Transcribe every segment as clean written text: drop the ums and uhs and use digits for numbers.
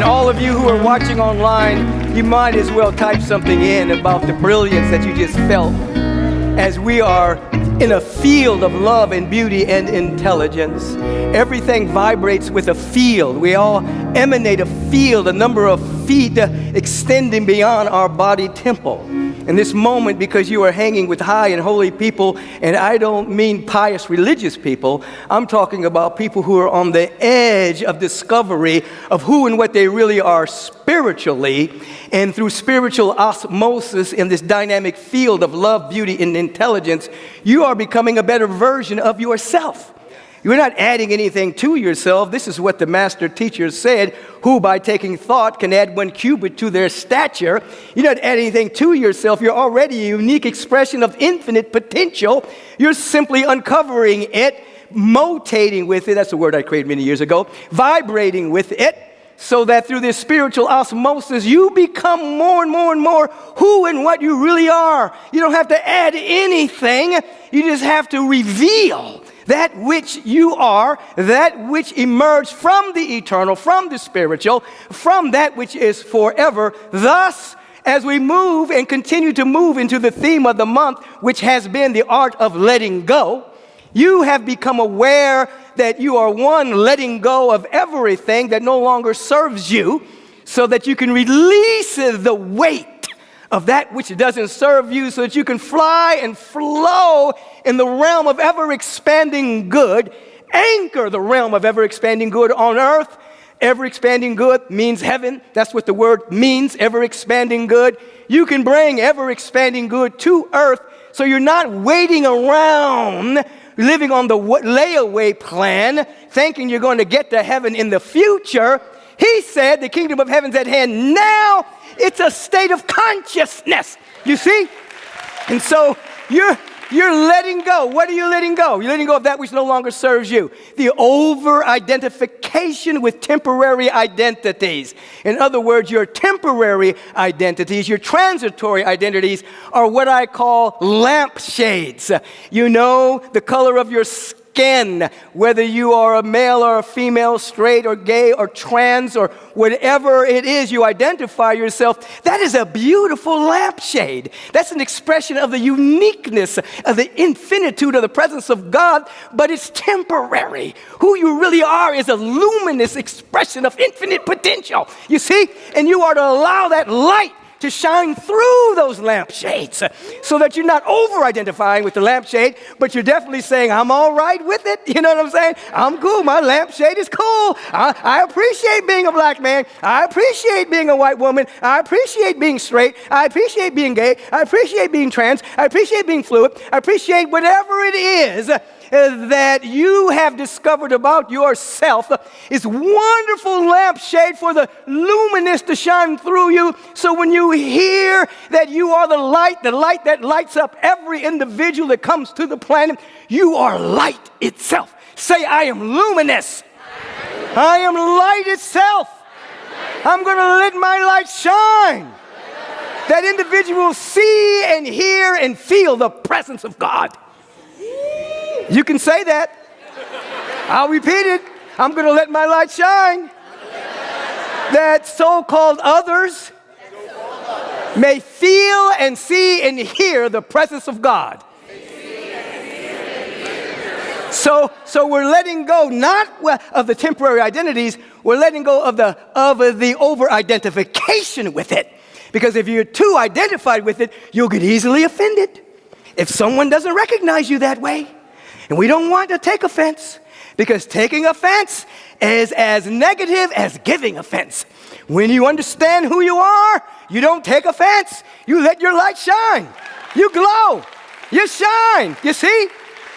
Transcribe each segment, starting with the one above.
all of you who are watching online, you might as well type something in about the brilliance that you just felt as we are in a field of love and beauty and intelligence. Everything vibrates with a field. We all emanate a field, a number of feet extending beyond our body temple. In this moment, because you are hanging with high and holy people, and I don't mean pious religious people, I'm talking about people who are on the edge of discovery of who and what they really are spiritually, and through spiritual osmosis in this dynamic field of love, beauty, and intelligence, you are becoming a better version of yourself. You're not adding anything to yourself. This is what the master teacher said, who by taking thought can add 1 cubit to their stature. You're not adding anything to yourself. You're already a unique expression of infinite potential. You're simply uncovering it, motating with it. That's a word I created many years ago. Vibrating with it, so that through this spiritual osmosis, you become more and more and more who and what you really are. You don't have to add anything. You just have to reveal that which you are, that which emerged from the eternal, from the spiritual, from that which is forever. Thus, as we move and continue to move into the theme of the month, which has been the art of letting go, you have become aware that you are letting go of everything that no longer serves you, so that you can release the weight of that which doesn't serve you, so that you can fly and flow in the realm of ever-expanding good, anchor the realm of ever-expanding good on earth. Ever-expanding good means heaven. That's what the word means, ever-expanding good. You can bring ever-expanding good to earth, so you're not waiting around, living on the layaway plan, thinking you're going to get to heaven in the future. He said the kingdom of heaven's at hand now. It's a state of consciousness, you see? And so you're letting go. What are you letting go? You're letting go of that which no longer serves you. The over-identification with temporary identities. In other words, your temporary identities, your transitory identities are what I call lampshades. You know the color of your skin, whether you are a male or a female, straight or gay or trans or whatever it is you identify yourself. That is a beautiful lampshade. That's an expression of the uniqueness, of the infinitude of the presence of God, but it's temporary. Who you really are is a luminous expression of infinite potential, you see? And you are to allow that light to shine through those lampshades, so that you're not over-identifying with the lampshade, but you're definitely saying, I'm all right with it. You know what I'm saying? I'm cool. My lampshade is cool. I appreciate being a black man. I appreciate being a white woman. I appreciate being straight. I appreciate being gay. I appreciate being trans. I appreciate being fluid. I appreciate whatever it is that you have discovered about yourself is wonderful lampshade for the luminous to shine through you. So when you hear that you are the light that lights up every individual that comes to the planet, you are light itself. Say, I am luminous. I am light itself. I'm going to let my light shine. That individual will see and hear and feel the presence of God. You can say that. I'll repeat it. I'm going to let my light shine. That so-called others may feel and see and hear the presence of God. So we're letting go not of the temporary identities. We're letting go of the over-identification with it. Because if you're too identified with it, you'll get easily offended if someone doesn't recognize you that way. And we don't want to take offense, because taking offense is as negative as giving offense. When you understand who you are, you don't take offense. You let your light shine. You glow. You shine. You see?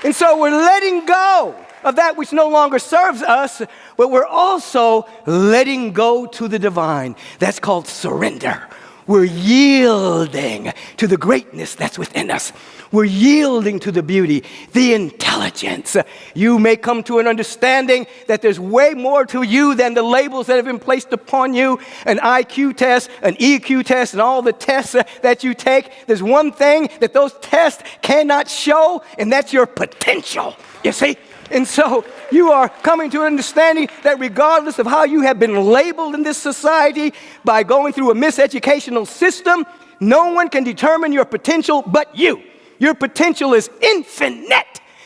And so we're letting go of that which no longer serves us, but we're also letting go to the divine. That's called surrender. We're yielding to the greatness that's within us. We're yielding to the beauty, the intelligence. You may come to an understanding that there's way more to you than the labels that have been placed upon you, an IQ test, an EQ test, and all the tests that you take. There's one thing that those tests cannot show, and that's your potential. You see? And so you are coming to an understanding that regardless of how you have been labeled in this society by going through a miseducational system, no one can determine your potential but you. Your potential is infinite.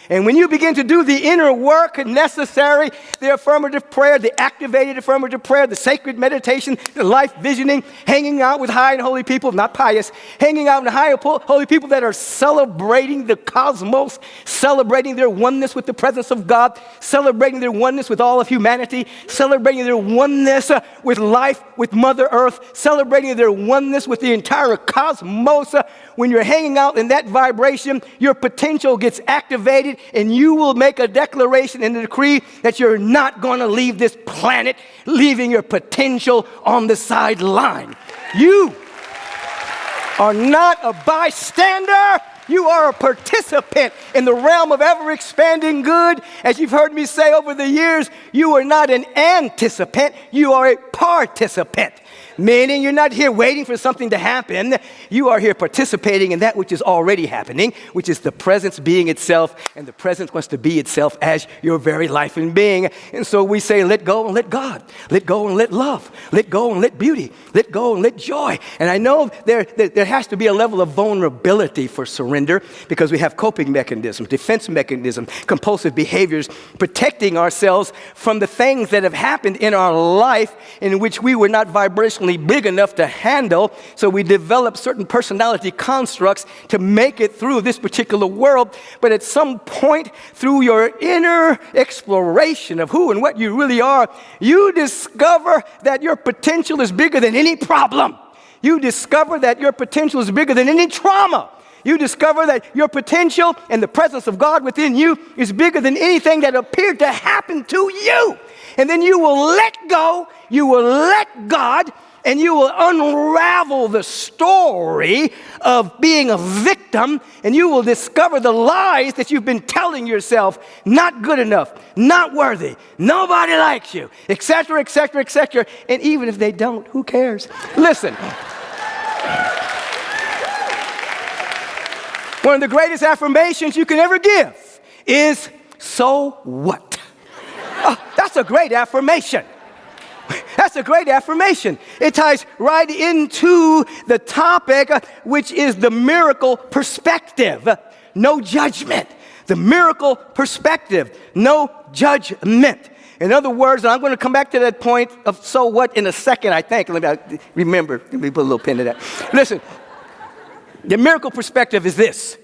And when you begin to do the inner work necessary, the affirmative prayer, the activated affirmative prayer, the sacred meditation, the life visioning, hanging out with high and holy people, not pious, hanging out with high and holy people that are celebrating the cosmos, celebrating their oneness with the presence of God, celebrating their oneness with all of humanity, celebrating their oneness with life, with Mother Earth, celebrating their oneness with the entire cosmos. When you're hanging out in that vibration, your potential gets activated, and you will make a declaration and a decree that you're not going to leave this planet, leaving your potential on the sideline. You are not a bystander. You are a participant in the realm of ever-expanding good. As you've heard me say over the years, you are not an anticipant, you are a participant. Meaning you're not here waiting for something to happen. You are here participating in that which is already happening, which is the presence being itself, and the presence wants to be itself as your very life and being. And so we say, let go and let God. Let go and let love. Let go and let beauty. Let go and let joy. And I know there has to be a level of vulnerability for surrender because we have coping mechanisms, defense mechanisms, compulsive behaviors, protecting ourselves from the things that have happened in our life in which we were not vibrationally big enough to handle, so we develop certain personality constructs to make it through this particular world. But at some point, through your inner exploration of who and what you really are, you discover that your potential is bigger than any problem. You discover that your potential is bigger than any trauma. You discover that your potential and the presence of God within you is bigger than anything that appeared to happen to you. And then you will let go, you will let God, and you will unravel the story of being a victim, and you will discover the lies that you've been telling yourself, not good enough, not worthy, nobody likes you, etc., etc., etc. And even if they don't, who cares? Listen. One of the greatest affirmations you can ever give is, so what? Oh, that's a great affirmation. That's a great affirmation. It ties right into the topic, which is the miracle perspective. No judgment. The miracle perspective. No judgment. In other words, and I'm going to come back to that point of so what in a second, I think. Let me remember. Let me put a little pin to that. Listen, the miracle perspective is this.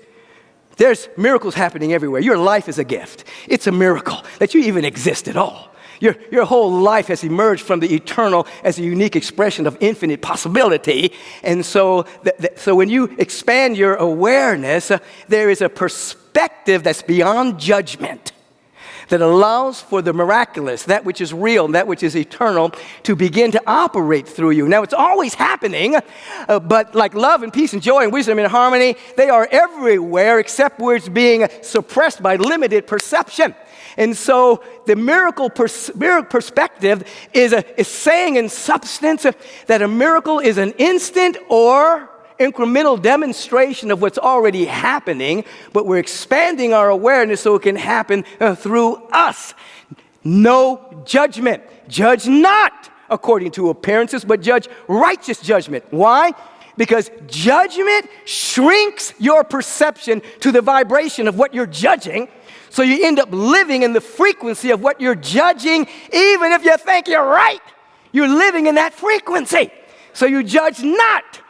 There's miracles happening everywhere. Your life is a gift. It's a miracle that you even exist at all. Your whole life has emerged from the eternal as a unique expression of infinite possibility. And so when you expand your awareness, there is a perspective that's beyond judgment that allows for the miraculous, that which is real, that which is eternal, to begin to operate through you. Now, it's always happening, but like love and peace and joy and wisdom and harmony, they are everywhere except where it's being suppressed by limited perception. And so the miracle perspective is saying in substance that a miracle is an instant or incremental demonstration of what's already happening, but we're expanding our awareness so it can happen through us. No judgment. Judge not according to appearances, but judge righteous judgment. Why? Because judgment shrinks your perception to the vibration of what you're judging. So you end up living in the frequency of what you're judging, even if you think you're right. You're living in that frequency. So you judge not.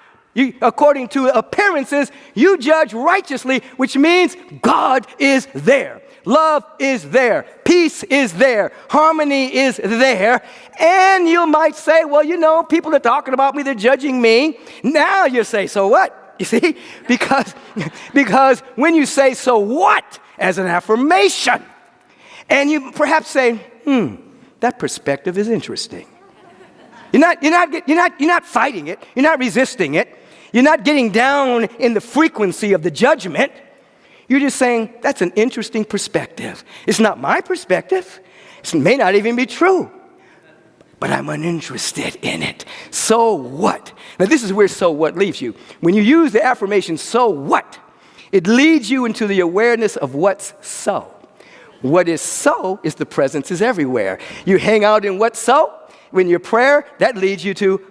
According to appearances, you judge righteously, which means God is there. Love is there. Peace is there. Harmony is there. And you might say, well, you know, people are talking about me. They're judging me. Now you say, so what? You see? Because when you say, so what? As an affirmation, and you perhaps say, that perspective is interesting. You're not fighting it. You're not resisting it. You're not getting down in the frequency of the judgment. You're just saying, that's an interesting perspective. It's not my perspective. It may not even be true. But I'm uninterested in it. So what? Now, this is where so what leaves you. When you use the affirmation, so what? It leads you into the awareness of what's so. What is so is the presence is everywhere. You hang out in what's so. When your prayer, that leads you to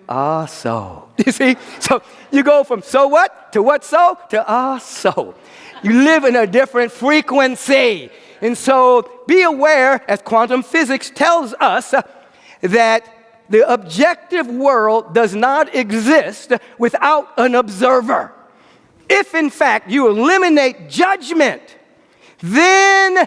so. You see? So you go from so what to what so to so. You live in a different frequency. And so be aware, as quantum physics tells us, that the objective world does not exist without an observer. If, in fact, you eliminate judgment, then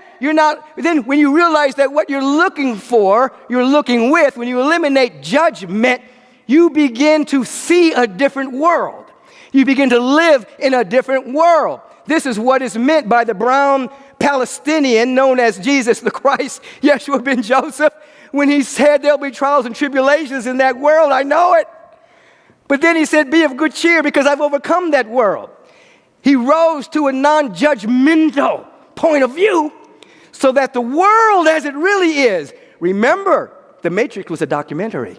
when you realize that what you're looking for, you're looking with, when you eliminate judgment, you begin to see a different world. You begin to live in a different world. This is what is meant by the brown Palestinian known as Jesus the Christ, Yeshua ben Joseph, when he said there'll be trials and tribulations in that world. I know it. But then he said, be of good cheer because I've overcome that world. He rose to a non-judgmental point of view so that the world as it really is. Remember, The Matrix was a documentary.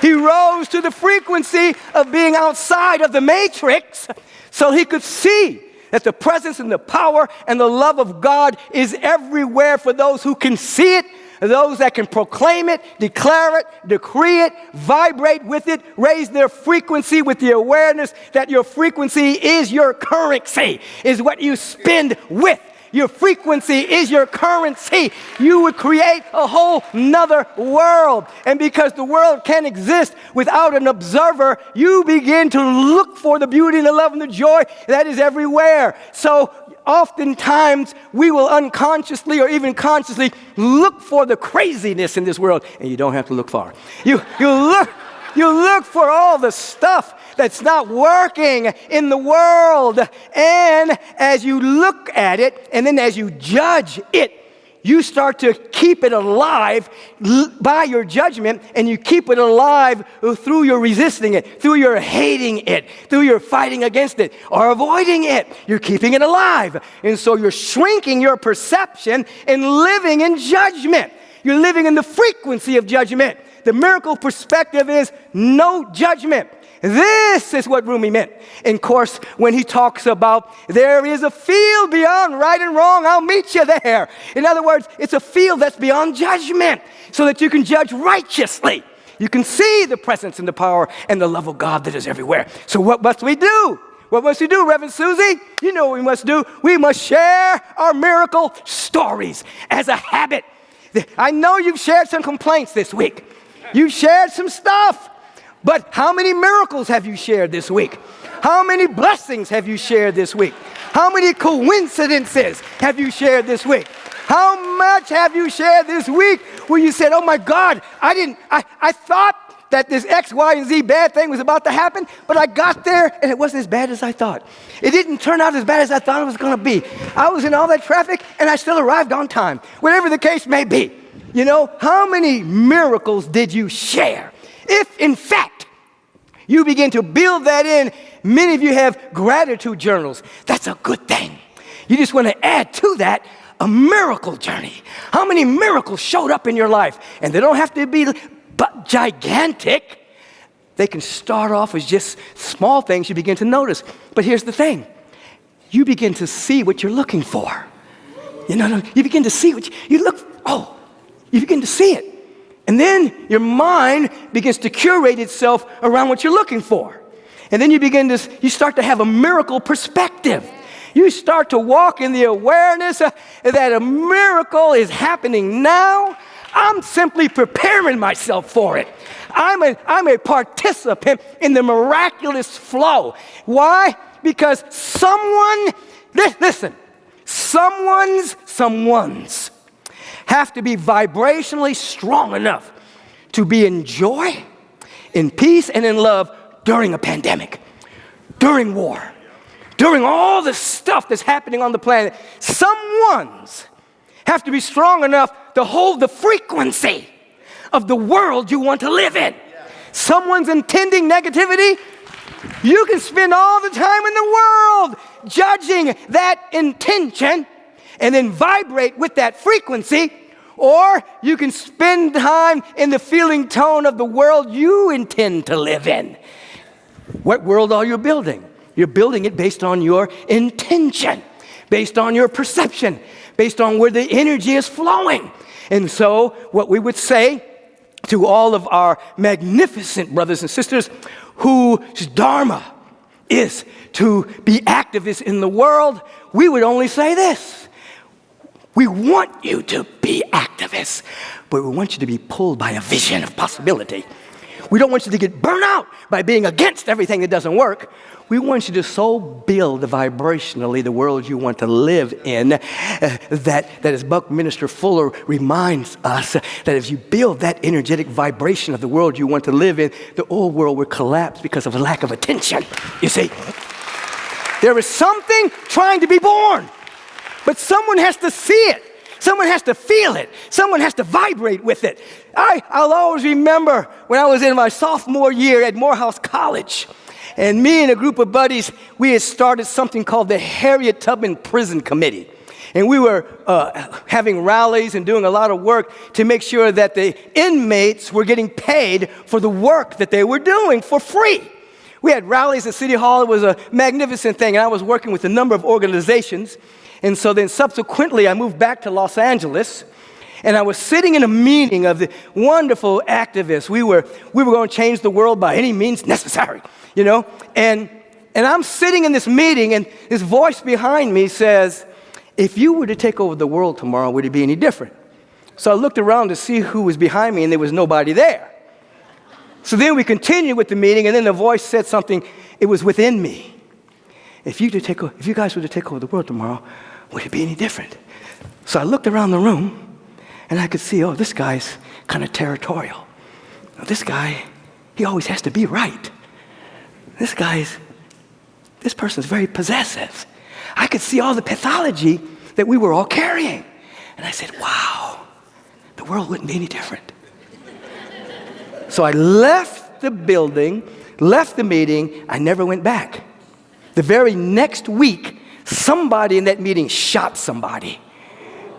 He rose to the frequency of being outside of the Matrix so he could see that the presence and the power and the love of God is everywhere for those who can see it, those that can proclaim it, declare it, decree it, vibrate with it, raise their frequency with the awareness that your frequency is your currency, is what you spend with. Your frequency is your currency. You would create a whole nother world. And because the world can't exist without an observer, you begin to look for the beauty and the love and the joy that is everywhere. So oftentimes we will unconsciously or even consciously look for the craziness in this world. And you don't have to look far. You look for all the stuff that's not working in the world. And as you look at it, and then as you judge it, you start to keep it alive by your judgment, and you keep it alive through your resisting it, through your hating it, through your fighting against it, or avoiding it. You're keeping it alive. And so you're shrinking your perception and living in judgment. You're living in the frequency of judgment. The miracle perspective is no judgment. This is what Rumi meant. And of course, when he talks about there is a field beyond right and wrong, I'll meet you there. In other words, it's a field that's beyond judgment so that you can judge righteously. You can see the presence and the power and the love of God that is everywhere. So what must we do? What must we do, Reverend Susie? You know what we must do. We must share our miracle stories as a habit. I know you've shared some complaints this week. You've shared some stuff. But how many miracles have you shared this week? How many blessings have you shared this week? How many coincidences have you shared this week? How much have you shared this week where you said, oh my God, I thought that this X, Y, and Z bad thing was about to happen, but I got there and it wasn't as bad as I thought. It didn't turn out as bad as I thought it was going to be. I was in all that traffic and I still arrived on time, whatever the case may be. You know, how many miracles did you share? If, in fact, you begin to build that in, many of you have gratitude journals. That's a good thing. You just want to add to that a miracle journey. How many miracles showed up in your life? And they don't have to be gigantic. They can start off as just small things you begin to notice. But here's the thing. You begin to see what you're looking for. You begin to see what you begin to see it. And then your mind begins to curate itself around what you're looking for. And then you start to have a miracle perspective. You start to walk in the awareness that a miracle is happening now. I'm simply preparing myself for it. I'm a participant in the miraculous flow. Why? Because someone's have to be vibrationally strong enough to be in joy, in peace, and in love during a pandemic, during war, during all the stuff that's happening on the planet. Someone's have to be strong enough to hold the frequency of the world you want to live in. Someone's intending negativity. You can spend all the time in the world judging that intention and then vibrate with that frequency, or you can spend time in the feeling tone of the world you intend to live in. What world are you building? You're building it based on your intention, based on your perception, based on where the energy is flowing. And so what we would say to all of our magnificent brothers and sisters whose dharma is to be activists in the world, we would only say this. We want you to be activists, but we want you to be pulled by a vision of possibility. We don't want you to get burnt out by being against everything that doesn't work. We want you to so build vibrationally the world you want to live in that as Buckminster Fuller reminds us, that if you build that energetic vibration of the world you want to live in, the old world will collapse because of a lack of attention. You see, there is something trying to be born, but someone has to see it. Someone has to feel it. Someone has to vibrate with it. I'll always remember when I was in my sophomore year at Morehouse College, and me and a group of buddies, we had started something called the Harriet Tubman Prison Committee. And we were having rallies and doing a lot of work to make sure that the inmates were getting paid for the work that they were doing for free. We had rallies at City Hall. It was a magnificent thing. And I was working with a number of organizations. And so then subsequently, I moved back to Los Angeles, and I was sitting in a meeting of the wonderful activists. We were going to change the world by any means necessary, you know. And I'm sitting in this meeting, and this voice behind me says, if you were to take over the world tomorrow, would it be any different? So I looked around to see who was behind me, and there was nobody there. So then we continued with the meeting, and then the voice said something. It was within me. If you guys were to take over the world tomorrow, would it be any different? So I looked around the room, and I could see, oh, this guy's kind of territorial. This guy, he always has to be right. This person's very possessive. I could see all the pathology that we were all carrying. And I said, wow, the world wouldn't be any different. So I left the building, left the meeting. I never went back. The very next week, somebody in that meeting shot somebody.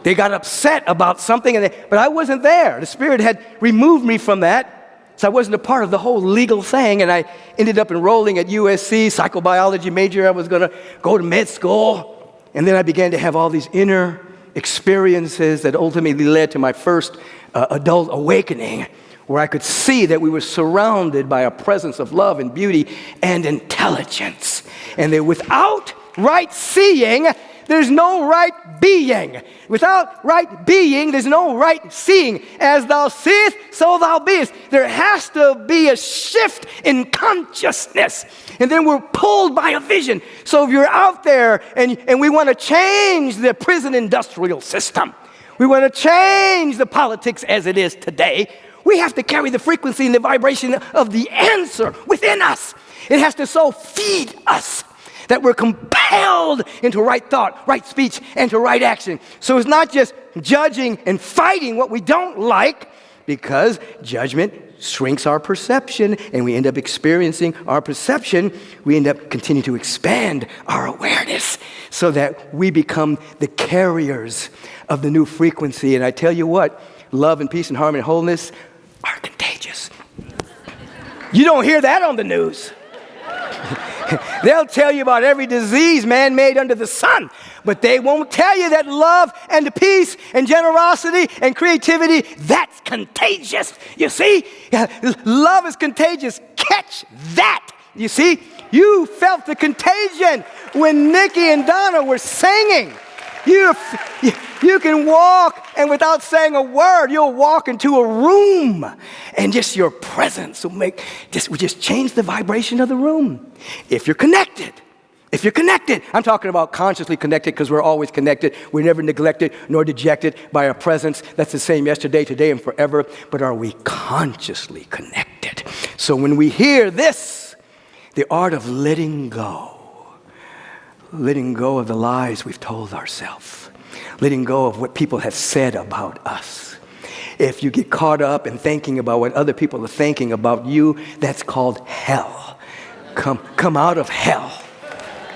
They got upset about something, but I wasn't there. The Spirit had removed me from that, so I wasn't a part of the whole legal thing, and I ended up enrolling at USC, psychobiology major. I was going to go to med school, and then I began to have all these inner experiences that ultimately led to my first adult awakening, where I could see that we were surrounded by a presence of love and beauty and intelligence, and that without right seeing, there's no right being. Without right being, there's no right seeing. As thou seest, so thou beest. There has to be a shift in consciousness. And then we're pulled by a vision. So if you're out there and we want to change the prison industrial system, we want to change the politics as it is today, we have to carry the frequency and the vibration of the answer within us. It has to so feed us that we're compelled into right thought, right speech, and to right action. So it's not just judging and fighting what we don't like, because judgment shrinks our perception, and we end up experiencing our perception. We end up continuing to expand our awareness so that we become the carriers of the new frequency. And I tell you what, love and peace and harmony and wholeness are contagious. You don't hear that on the news. They'll tell you about every disease man-made under the sun, but they won't tell you that love and peace and generosity and creativity, that's contagious. You see, love is contagious. Catch that. You see, you felt the contagion when Nikki and Donna were singing. You can walk, and without saying a word, you'll walk into a room, and just your presence will just change the vibration of the room. If you're connected, I'm talking about consciously connected, because we're always connected. We're never neglected nor dejected by our presence. That's the same yesterday, today, and forever. But are we consciously connected? So when we hear this, the art of letting go of the lies we've told ourselves, letting go of what people have said about us. If you get caught up in thinking about what other people are thinking about you, that's called hell. Come out of hell.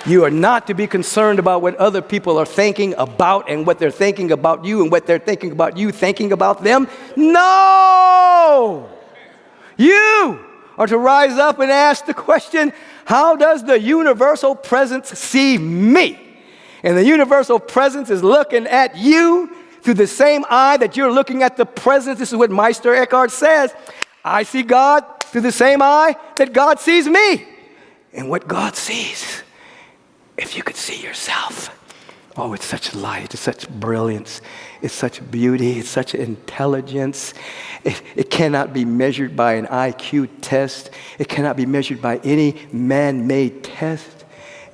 You are not to be concerned about what other people are thinking about and what they're thinking about you and what they're thinking about you thinking about them. No! You are to rise up and ask the question, how does the universal presence see me? And the universal presence is looking at you through the same eye that you're looking at the presence. This is what Meister Eckhart says. I see God through the same eye that God sees me. And what God sees, if you could see yourself. Oh, it's such light, it's such brilliance, it's such beauty, it's such intelligence. It cannot be measured by an IQ test. It cannot be measured by any man-made test.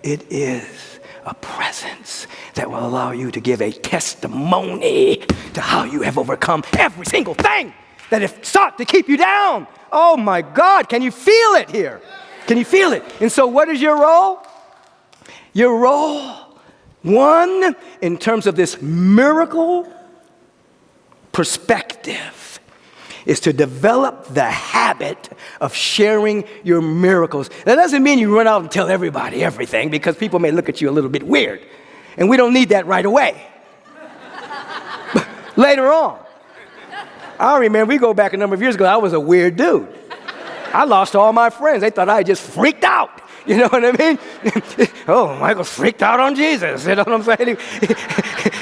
It is a presence that will allow you to give a testimony to how you have overcome every single thing that have sought to keep you down. Oh my God, can you feel it here? Can you feel it? And so what is your role? Your role, one, in terms of this miracle perspective, is to develop the habit of sharing your miracles. That doesn't mean you run out and tell everybody everything, because people may look at you a little bit weird. And we don't need that right away. Later on. I remember we go back a number of years ago, I was a weird dude. I lost all my friends. They thought I just freaked out. You know what I mean? Oh, Michael's freaked out on Jesus. You know what I'm saying?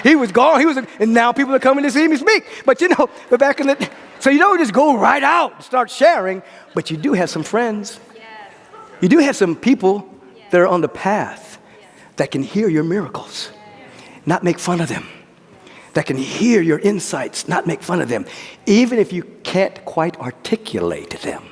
He was gone. And now people are coming to see me speak. But back in the, so you don't just go right out and start sharing, but you do have some friends. Yes. You do have some people that are on the path that can hear your miracles, not make fun of them. That can hear your insights, not make fun of them, even if you can't quite articulate them.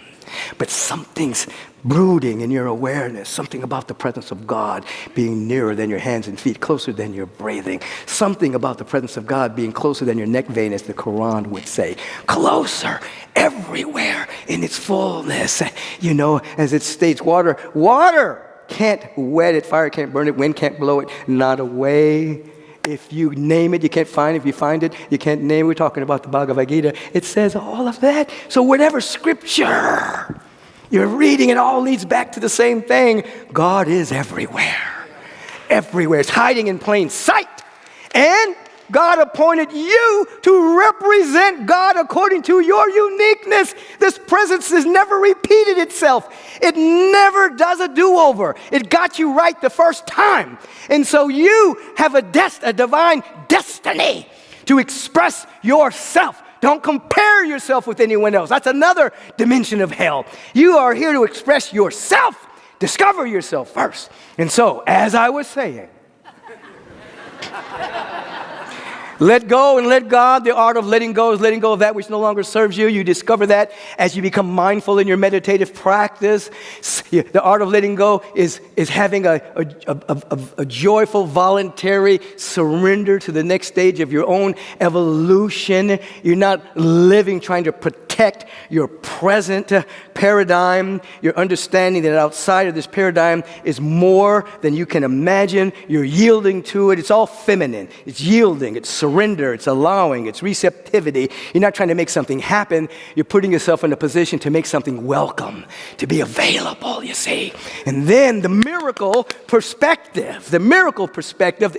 But something's brooding in your awareness, something about the presence of God being nearer than your hands and feet, closer than your breathing, something about the presence of God being closer than your neck vein, as the Quran would say, closer, everywhere in its fullness. As it states, water can't wet it, fire can't burn it, wind can't blow it, not away. If you name it, you can't find it. If you find it, you can't name it. We're talking about the Bhagavad Gita. It says all of that. So whatever scripture you're reading, it all leads back to the same thing. God is everywhere. Everywhere. It's hiding in plain sight. And God appointed you to represent God according to your uniqueness. This presence has never repeated itself. It never does a do-over. It got you right the first time. And so you have a divine destiny to express yourself. Don't compare yourself with anyone else. That's another dimension of hell. You are here to express yourself. Discover yourself first. And so, as I was saying, let go and let God. The art of letting go is letting go of that which no longer serves you. You discover that as you become mindful in your meditative practice. The art of letting go is having a joyful, voluntary surrender to the next stage of your own evolution. You're not living trying to protect your present paradigm. You're understanding that outside of this paradigm is more than you can imagine. You're yielding to it. It's all feminine. It's yielding. It's surrender. It's allowing. It's receptivity. You're not trying to make something happen. You're putting yourself in a position to make something welcome, to be available, you see. And then the miracle perspective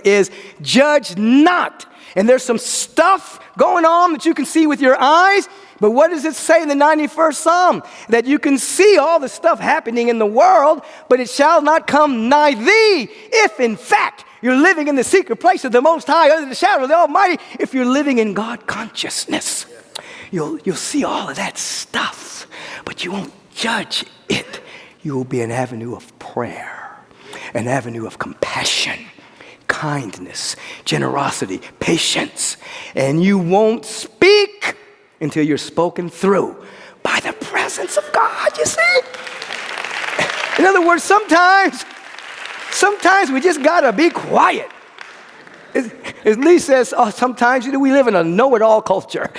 is judge not. And there's some stuff going on that you can see with your eyes. But what does it say in the 91st Psalm? That you can see all the stuff happening in the world, but it shall not come nigh thee, if in fact you're living in the secret place of the Most High, under the shadow of the Almighty. If you're living in God consciousness, you'll see all of that stuff, but you won't judge it. You will be an avenue of prayer, an avenue of compassion, kindness, generosity, patience, and you won't speak until you're spoken through by the presence of God, you see? In other words, sometimes we just gotta be quiet. As Lee says, sometimes we live in a know-it-all culture.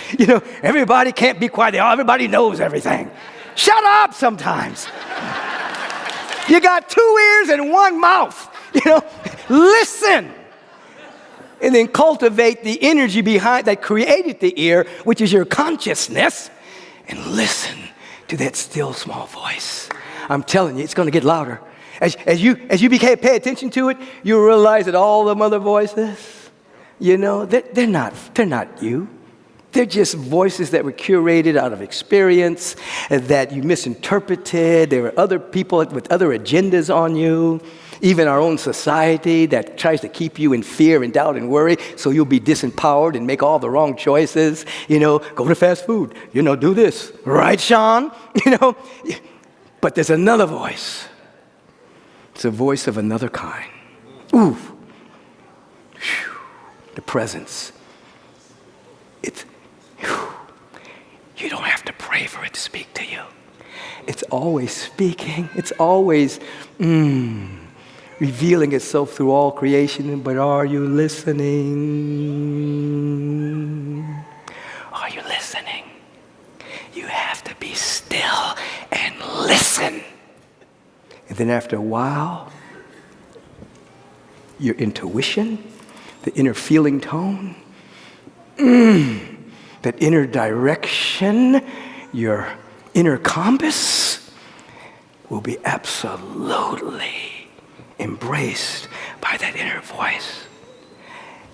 Everybody can't be quiet. Everybody knows everything. Shut up sometimes. You got 2 ears and 1 mouth. Listen. And then cultivate the energy behind that created the ear, which is your consciousness, and listen to that still small voice. I'm telling you, it's going to get louder. As you pay attention to it, you realize that all the other voices, they're not you. They're just voices that were curated out of experience, that you misinterpreted. There were other people with other agendas on you. even our own society that tries to keep you in fear and doubt and worry so you'll be disempowered and make all the wrong choices. Go to fast food, do this. Right, Sean? But there's another voice. It's a voice of another kind. Ooh. Whew. The presence. You don't have to pray for it to speak to you. It's always speaking. It's always revealing itself through all creation. But are you listening? Are you listening? You have to be still and listen. And then after a while, your intuition, the inner feeling tone, that inner direction, your inner compass will be absolutely embraced by that inner voice.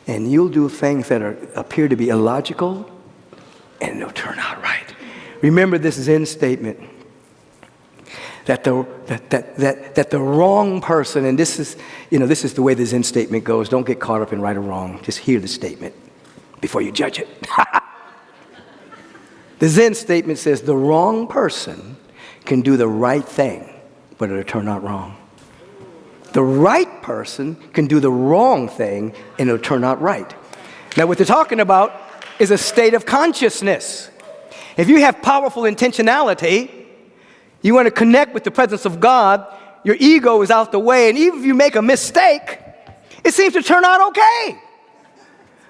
And you'll do things that appear to be illogical, and it'll turn out right. Remember this Zen statement, that the wrong person, and this is the way the Zen statement goes. Don't get caught up in right or wrong. Just hear the statement before you judge it. The Zen statement says the wrong person can do the right thing, but it'll turn out wrong. The right person can do the wrong thing, and it'll turn out right. Now, what they're talking about is a state of consciousness. If you have powerful intentionality, you want to connect with the presence of God, your ego is out the way, and even if you make a mistake, it seems to turn out okay.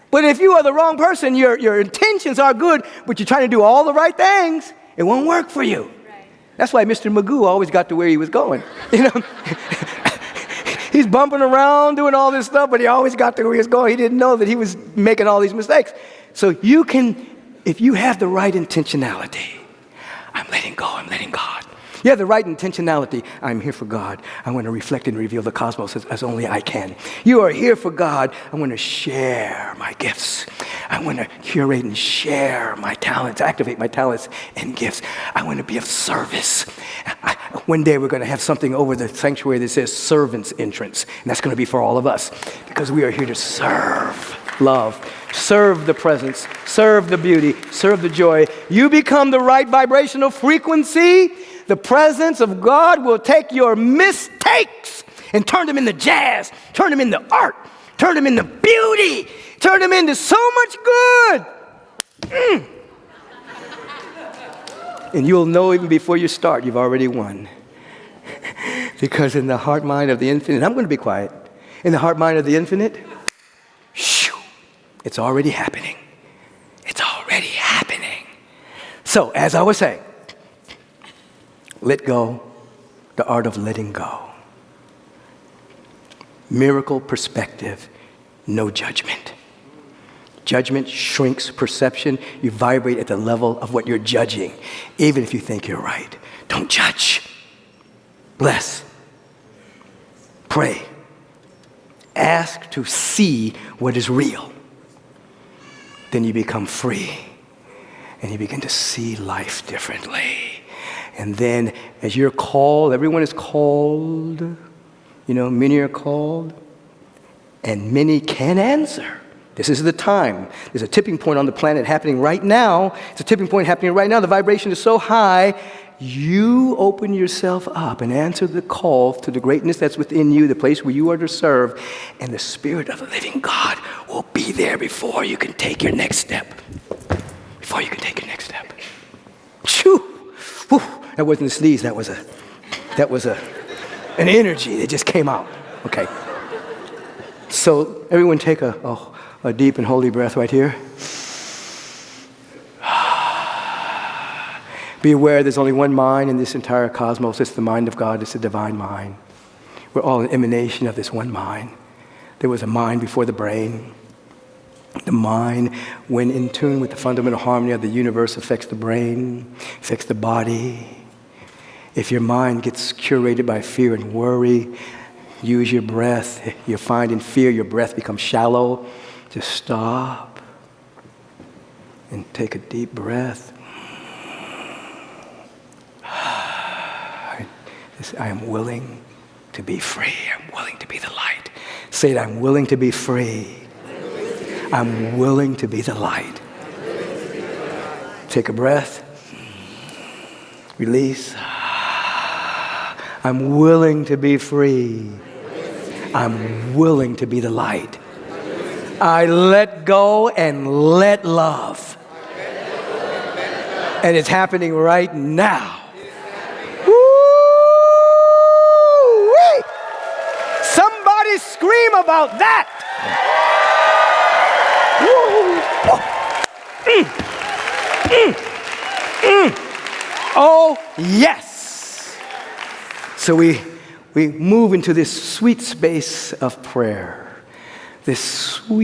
But if you are the wrong person, your intentions are good, but you're trying to do all the right things, it won't work for you. Right. That's why Mr. Magoo always got to where he was going. He's bumping around, doing all this stuff, but he always got to where he was going. He didn't know that he was making all these mistakes. So you can, if you have the right intentionality, I'm letting go, I'm letting God. You have the right intentionality. I'm here for God. I want to reflect and reveal the cosmos as only I can. You are here for God. I want to share my gifts. I want to curate and share my talents, activate my talents and gifts. I want to be of service. One day we're going to have something over the sanctuary that says servant's entrance. And that's going to be for all of us because we are here to serve love, serve the presence, serve the beauty, serve the joy. You become the right vibrational frequency. The presence of God will take your mistakes and turn them into jazz, turn them into art, turn them into beauty, turn them into so much good. And you'll know even before you start, you've already won. Because in the heart mind of the infinite, I'm going to be quiet, in the heart mind of the infinite, it's already happening. It's already happening. So, as I was saying, let go, the art of letting go. Miracle perspective, no judgment. Judgment shrinks perception. You vibrate at the level of what you're judging, even if you think you're right. Don't judge. Bless. Pray. Ask to see what is real. Then you become free, and you begin to see life differently. And then as you're called, everyone is called, many are called, and many can answer. This is the time. There's a tipping point on the planet happening right now. It's a tipping point happening right now. The vibration is so high, you open yourself up and answer the call to the greatness that's within you, the place where you are to serve, and the Spirit of the living God will be there before you can take your next step. Before you can take your next step. Shoo! Whew. That wasn't a sneeze, that was an energy that just came out. Okay. So everyone take a deep and holy breath right here. Be aware there's only one mind in this entire cosmos. It's the mind of God. It's the divine mind. We're all an emanation of this one mind. There was a mind before the brain. The mind, when in tune with the fundamental harmony of the universe, affects the brain, affects the body. If your mind gets curated by fear and worry, use your breath. You find in fear your breath becomes shallow. Just stop and take a deep breath. I am willing to be free. I'm willing to be the light. Say it, I'm willing to be free. I'm willing to be the light. Take a breath. Release. I'm willing to be free. I'm willing to be the light. I let go and let love. And it's happening right now. Woo-wee. Somebody scream about that. Oh, yes. So we move into this sweet space of prayer. This sweet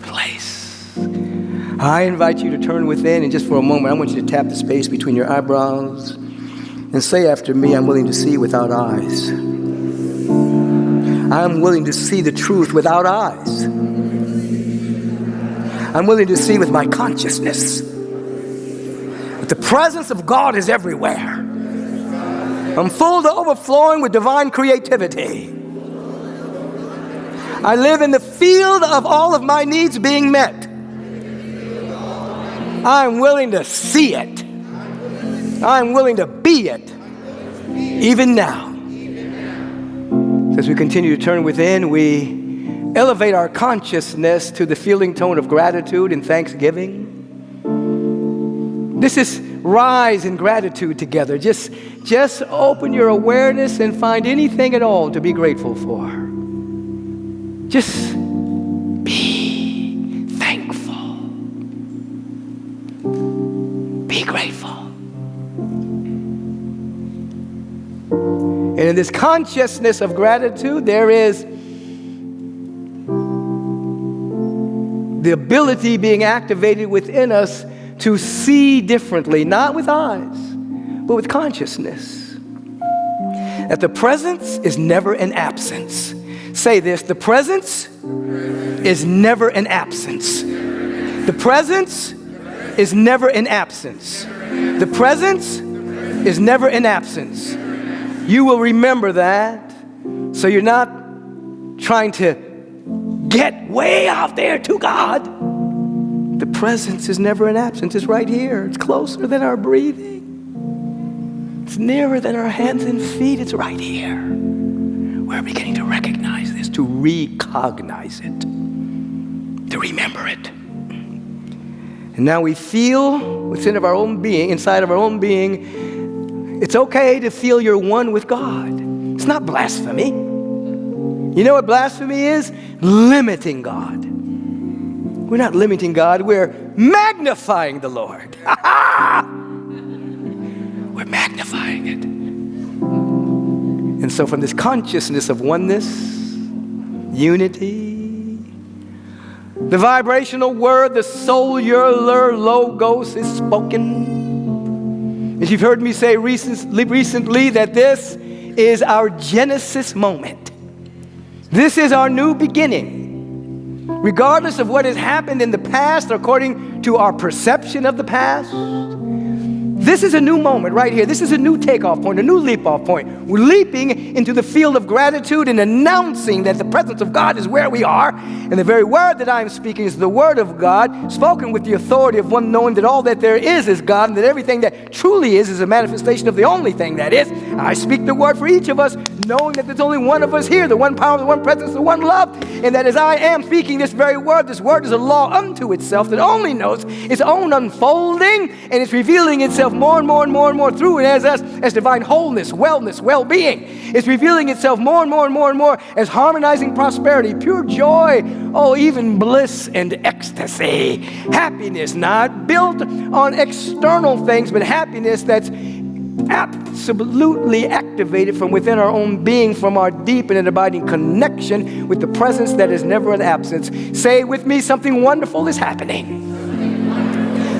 place. I invite you to turn within, and just for a moment, I want you to tap the space between your eyebrows and say after me, I'm willing to see without eyes. I'm willing to see the truth without eyes. I'm willing to see with my consciousness that the presence of God is everywhere. I'm full to overflowing with divine creativity. I live in the field of all of my needs being met. I'm willing to see it. I'm willing to be it, even now. As we continue to turn within, we elevate our consciousness to the feeling tone of gratitude and thanksgiving. This is rise in gratitude together. Just open your awareness and find anything at all to be grateful for. Just be thankful. Be grateful. And in this consciousness of gratitude, there is the ability being activated within us to see differently, not with eyes, but with consciousness. That the presence is never an absence. Say this, the presence is never an absence. The presence is never an absence. The presence is never an absence. You will remember that, so you're not trying to get way out there to God. The presence is never an absence. It's right here. It's closer than our breathing. It's nearer than our hands and feet. It's right here. We're beginning to recognize this, to recognize it, to remember it. And now we feel inside of our own being, it's okay to feel you're one with God. It's not blasphemy. You know what blasphemy is? Limiting God. We're not limiting God, we're magnifying the Lord. We're magnifying it. And so from this consciousness of oneness, unity, the vibrational word, the cellular logos is spoken. As you've heard me say recently that this is our Genesis moment. This is our new beginning. Regardless of what has happened in the past, according to our perception of the past, this is a new moment right here. This is a new takeoff point, a new leap-off point. We're leaping into the field of gratitude and announcing that the presence of God is where we are. And the very word that I am speaking is the word of God, spoken with the authority of one knowing that all that there is God, and that everything that truly is a manifestation of the only thing that is. I speak the word for each of us, knowing that there's only one of us here, the one power, the one presence, the one love, and that as I am speaking this word is a law unto itself that only knows its own unfolding, and it's revealing itself more and more and more and more through and as us as divine wholeness, wellness, well-being. It's revealing itself more and more and more and more as harmonizing prosperity, pure joy, even bliss and ecstasy. Happiness not built on external things, but happiness that's absolutely activated from within our own being, from our deep and abiding connection with the presence that is never an absence. Say with me, something wonderful is happening.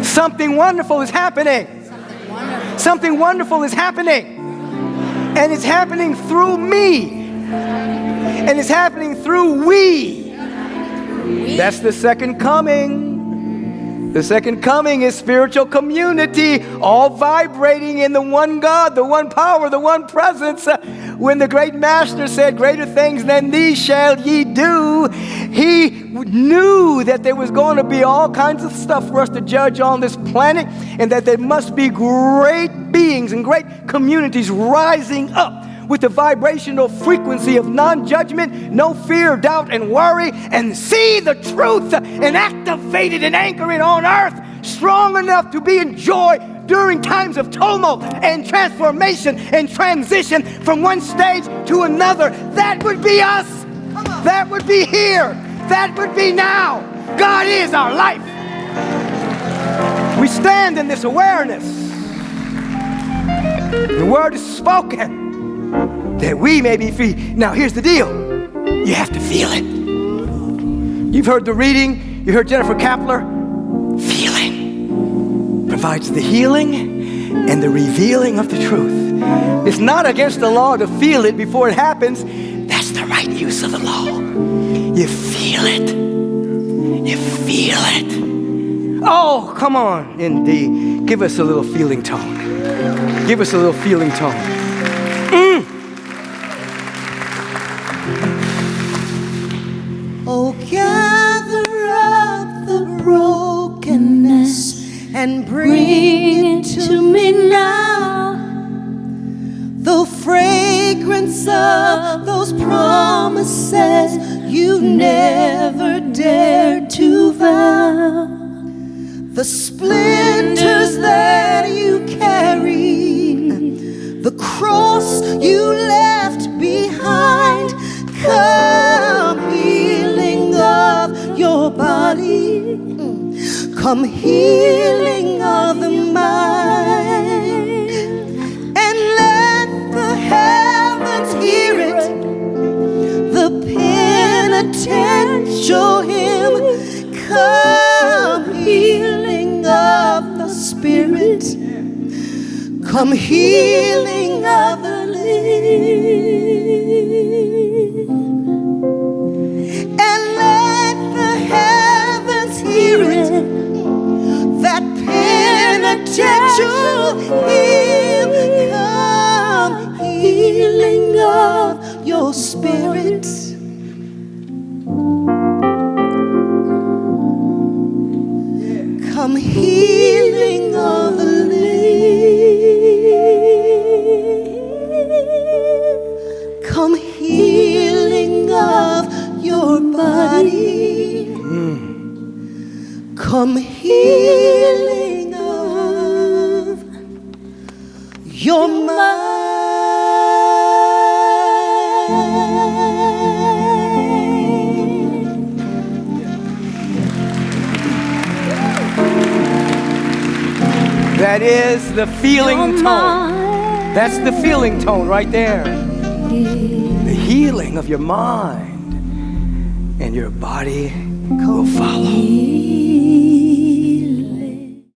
Something wonderful is happening. Something wonderful is happening. And it's happening through me. And it's happening through we. That's the second coming. The second coming is spiritual community, all vibrating in the one God, the one power, the one presence. When the great master said, greater things than these shall ye do, he knew that there was going to be all kinds of stuff for us to judge on this planet, and that there must be great beings and great communities rising up with the vibrational frequency of non-judgment, no fear, doubt, and worry, and see the truth and activate it and anchor it on earth, strong enough to be enjoyed during times of tumult and transformation and transition from one stage to another. That would be us. That would be here. That would be now. God is our life. We stand in this awareness. The word is spoken that we may be free. Now, here's the deal. You have to feel it. You've heard the reading. You heard Jennifer Kapler. Feeling provides the healing and the revealing of the truth. It's not against the law to feel it before it happens. That's the right use of the law. You feel it. You feel it. Oh, come on, Indy. Give us a little feeling tone. Give us a little feeling tone. Oh, gather up the brokenness and bring it to me now. The fragrance of those promises you never dared to vow. The splinters that you carry, the cross you left behind. Come healing of your body, come healing of the mind, and let the heavens hear it, the penitential hymn. Come healing of the spirit, come healing of the limb, and let the heavens hear it, that penitential hymn. Come healing of your spirit, come healing of the limb, come healing of your body, come healing of your mind. That is the feeling tone. That's the feeling tone right there. The healing of your mind, and your body will follow.